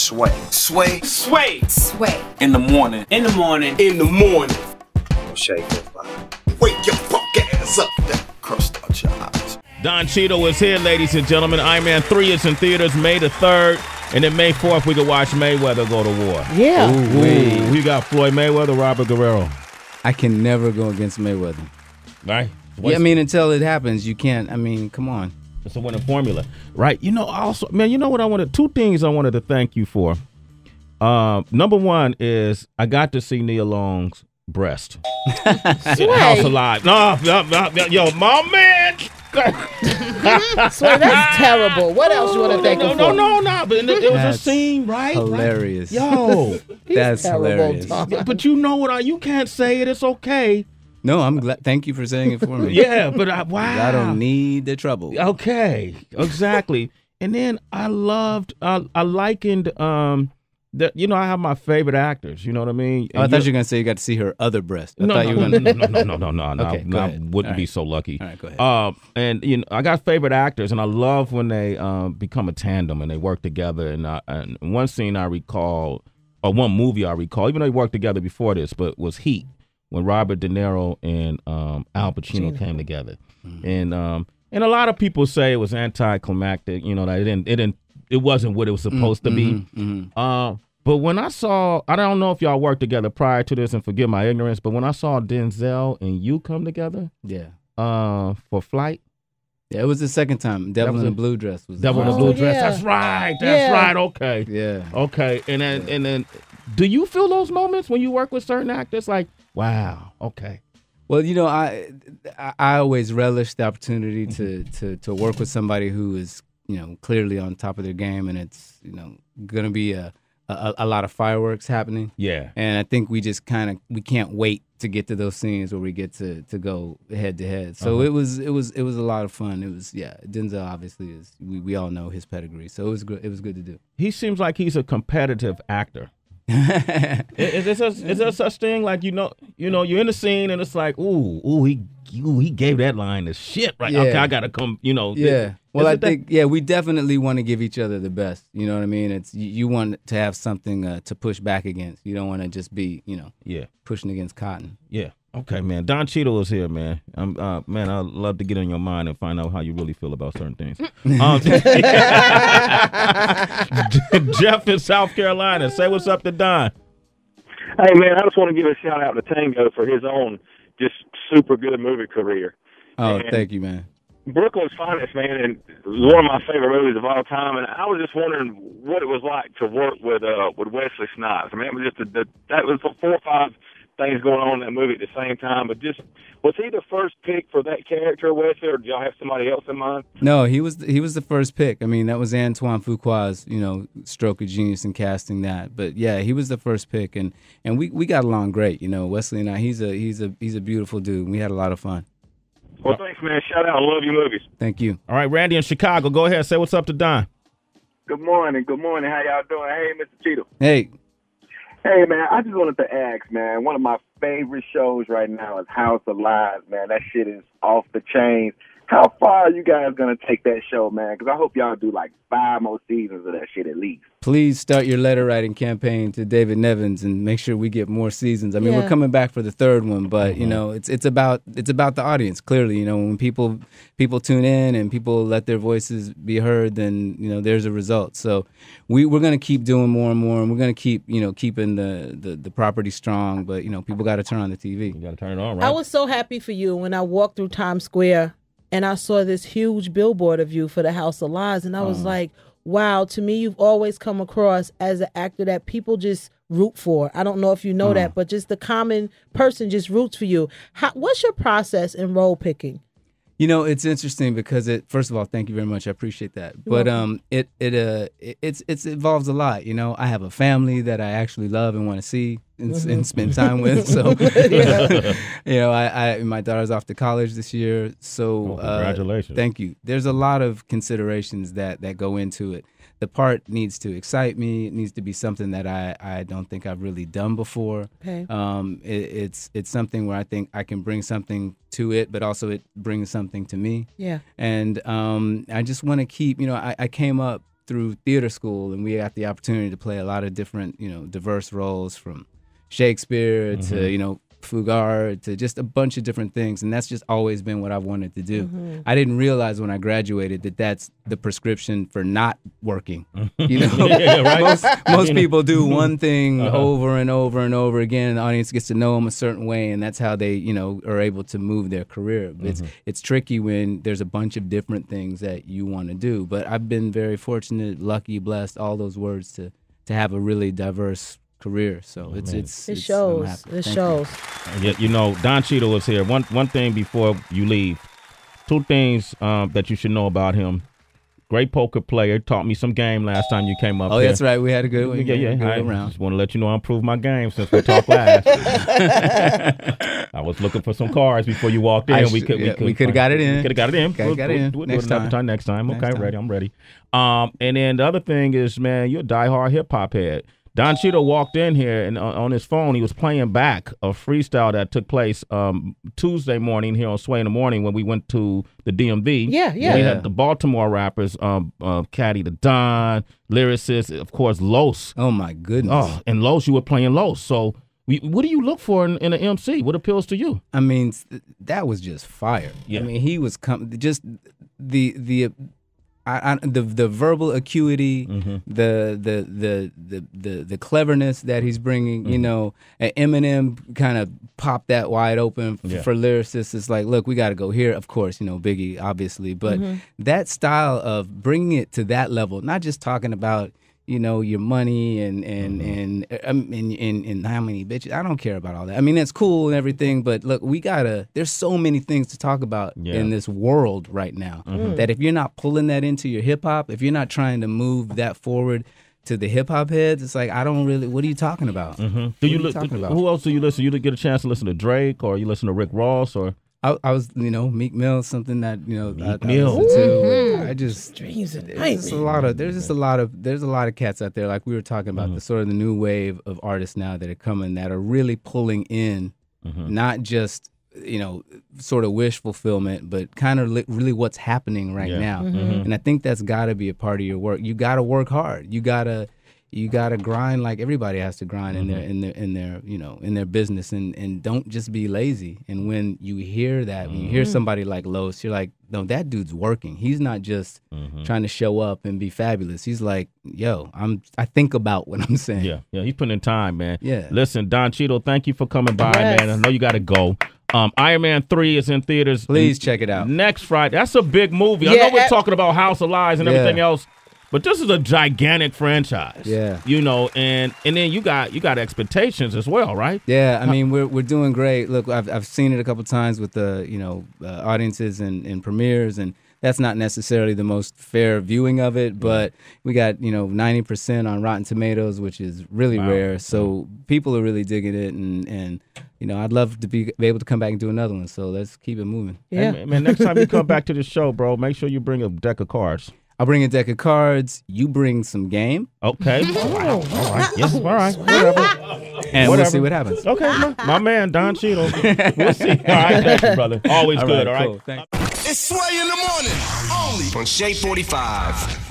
Sway. Sway. Sway. Sway. In the morning. In the morning. In the morning. Shake your body. Wake your punk ass up. Crust out your eyes. Don Cheadle is here, ladies and gentlemen. Iron Man 3 is in theaters May the 3rd. And then May 4th, we can watch Mayweather go to war. Yeah. Ooh, we got Floyd Mayweather, Robert Guerrero. I can never go against Mayweather. Right? Yeah, I mean, until it happens, you can't. I mean, come on. It's a winning formula. Right. You know, also, man, you know what I wanted? Two things I wanted to thank you for. Number one is I got to see Nia Long's breast. In House Alive. No, yo, my man. So that's terrible. What else you want to thank him for? No. But it was a scene, right? Hilarious. Yo. That's hilarious. But you know what? You can't say it. It's okay. No, I'm glad. Thank you for saying it for me. Yeah, but wow. I don't need the trouble. Okay, exactly. And then I likened, that, you know, I have my favorite actors. You know what I mean? Oh, I thought you were going to say you got to see her other breast. No. Okay, I wouldn't be so lucky. All right, go ahead. And you know, I got favorite actors, and I love when they become a tandem and they work together. And one scene I recall, or one movie I recall, even though they worked together before this, but was Heat, when Robert De Niro and Al Pacino came together. Mm-hmm. And a lot of people say it was anticlimactic. You know, that it wasn't what it was supposed to be. Mm-hmm. But when I saw, I don't know if y'all worked together prior to this, and forgive my ignorance, but when I saw Denzel and you come together, for Flight. Yeah, it was the second time. Devil in the Blue Dress was. Devil in the Blue Dress. That's right. That's right. Okay. Yeah. Okay. And then, do you feel those moments when you work with certain actors? Like, wow. Okay. Well, you know, I always relish the opportunity to work with somebody who is, you know, clearly on top of their game, and it's, you know, gonna be a lot of fireworks happening. Yeah. And I think we just we can't wait to get to those scenes where we get to go head to head. So it was a lot of fun. It was, Denzel obviously is, we all know his pedigree. So it was good to do. He seems like he's a competitive actor. Is there such thing, like, you know you're in the scene and it's like, he gave that line the shit, right? Yeah. Okay, I gotta come, you know. Yeah. Well, I think we definitely want to give each other the best. You know what I mean? It's you want to have something to push back against. You don't want to just be, pushing against cotton. Yeah. Okay, man. Don Cheadle is here, man. Man, I'd love to get in your mind and find out how you really feel about certain things. Jeff in South Carolina. Say what's up to Don. Hey, man, I just want to give a shout out to Tango for his own just super good movie career. Oh, thank you, man. Brooklyn's Finest, man, and one of my favorite movies of all time. And I was just wondering what it was like to work with Wesley Snipes. I mean, it was just that was 4 or 5 things going on in that movie at the same time. But just, was he the first pick for that character, Wesley, or did y'all have somebody else in mind? No, he was the first pick. I mean, that was Antoine Fuqua's, stroke of genius in casting that. But yeah, he was the first pick, and we got along great. Wesley and I, he's a beautiful dude. We had a lot of fun. Well, thanks, man. Shout out. I love your movies. Thank you. All right, Randy in Chicago. Go ahead. Say what's up to Don. Good morning. How y'all doing? Hey, Mr. Cheadle. Hey. Hey, man, I just wanted to ask, man, one of my favorite shows right now is House of Lies, man. That shit is off the chain. How far are you guys going to take that show, man? Because I hope y'all do like 5 more seasons of that shit at least. Please start your letter writing campaign to David Nevins and make sure we get more seasons. I mean, we're coming back for the 3rd one, but it's about the audience. Clearly, when people tune in and people let their voices be heard, then there's a result. So we're going to keep doing more and more, and we're going to keep keeping the property strong. But people got to turn on the TV. You got to turn it on, right? I was so happy for you when I walked through Times Square and I saw this huge billboard of you for the House of Lies, and I was like, wow, to me, you've always come across as an actor that people just root for. I don't know if you know that, but just the common person just roots for you. What's your process in role picking? It's interesting because first of all, thank you very much. I appreciate that. But it involves a lot. I have a family that I actually love and want to see and spend time with. So, my daughter's off to college this year. So, congratulations. Thank you. There's a lot of considerations that go into it. The part needs to excite me. It needs to be something that I don't think I've really done before. Okay. It's something where I think I can bring something to it, but also it brings something to me. Yeah. And I just want to keep, I came up through theater school, and we got the opportunity to play a lot of different, diverse roles, from Shakespeare to, Fugard to just a bunch of different things, and that's just always been what I've wanted to do. I didn't realize when I graduated that that's the prescription for not working. Most people do one thing over and over and over again, and the audience gets to know them a certain way, and that's how they, are able to move their career. It's tricky when there's a bunch of different things that you want to do, but I've been very fortunate, lucky, blessed, all those words to have a really diverse career. So it shows. It shows. Don Cheadle was here. One thing before you leave, two things that you should know about him. Great poker player. Taught me some game last time you came up. Oh, that's right. We had a good one. Yeah. I round. just want to let you know I improved my game since we talked last. I was looking for some cards before you walked in. We could have got it in. Could have got it in. We'll do it next time. Okay, ready. I'm ready. And then the other thing is, man, you're a diehard hip hop head. Don Cheadle walked in here, and on his phone, he was playing back a freestyle that took place Tuesday morning here on Sway in the Morning when we went to the DMV. Yeah. We had the Baltimore rappers, Caddy the Don, lyricist, of course, Los. Oh, my goodness. Oh, and Los, you were playing Los. So what do you look for in an MC? What appeals to you? I mean, that was just fire. Yeah. I mean, he was just the verbal acuity, the cleverness that he's bringing, Eminem kind of popped that wide open for lyricists. It's like, look, we got to go here. Of course, Biggie, obviously, but that style of bringing it to that level, not just talking about, your money and how many bitches. I don't care about all that. I mean, that's cool and everything, but look, there's so many things to talk about in this world right now that if you're not pulling that into your hip hop, if you're not trying to move that forward to the hip hop heads, it's like, what are you talking about? Who else do you listen? You get a chance to listen to Drake, or you listen to Rick Ross, or? I was, Meek Mill, something that I Mill. listen to. I just Dreams and there's a lot of cats out there, like we were talking about, the sort of the new wave of artists now that are coming that are really pulling in, not just sort of wish fulfillment, but kind of really what's happening right now. And I think that's got to be a part of your work. You got to work hard. You gotta grind like everybody has to grind in their business, and don't just be lazy. And when you hear that, when you hear somebody like Los, you're like, no, that dude's working. He's not just trying to show up and be fabulous. He's like, yo, I think about what I'm saying. Yeah, he's putting in time, man. Yeah. Listen, Don Cheadle, thank you for coming by, man. I know you got to go. Iron Man 3 is in theaters. Please check it out. Next Friday. That's a big movie. I know we're talking about House of Lies and everything else, but this is a gigantic franchise. Yeah. And then you got expectations as well, right? Yeah, I mean, we're doing great. Look, I've seen it a couple times with the audiences and premieres, and that's not necessarily the most fair viewing of it, but we got 90% on Rotten Tomatoes, which is really rare. So people are really digging it, and I'd love to be able to come back and do another one. So let's keep it moving. Yeah, hey, man. Next time you come back to the show, bro, make sure you bring a deck of cards. I'll bring a deck of cards. You bring some game. Okay. All right. Yes. All right. Whatever. And we'll see what happens. Okay. My man, Don Cheadle. We'll see. All right. Thank you, brother. Always good. All right. Cool. Thanks. It's Sway in the Morning, only on Shade 45.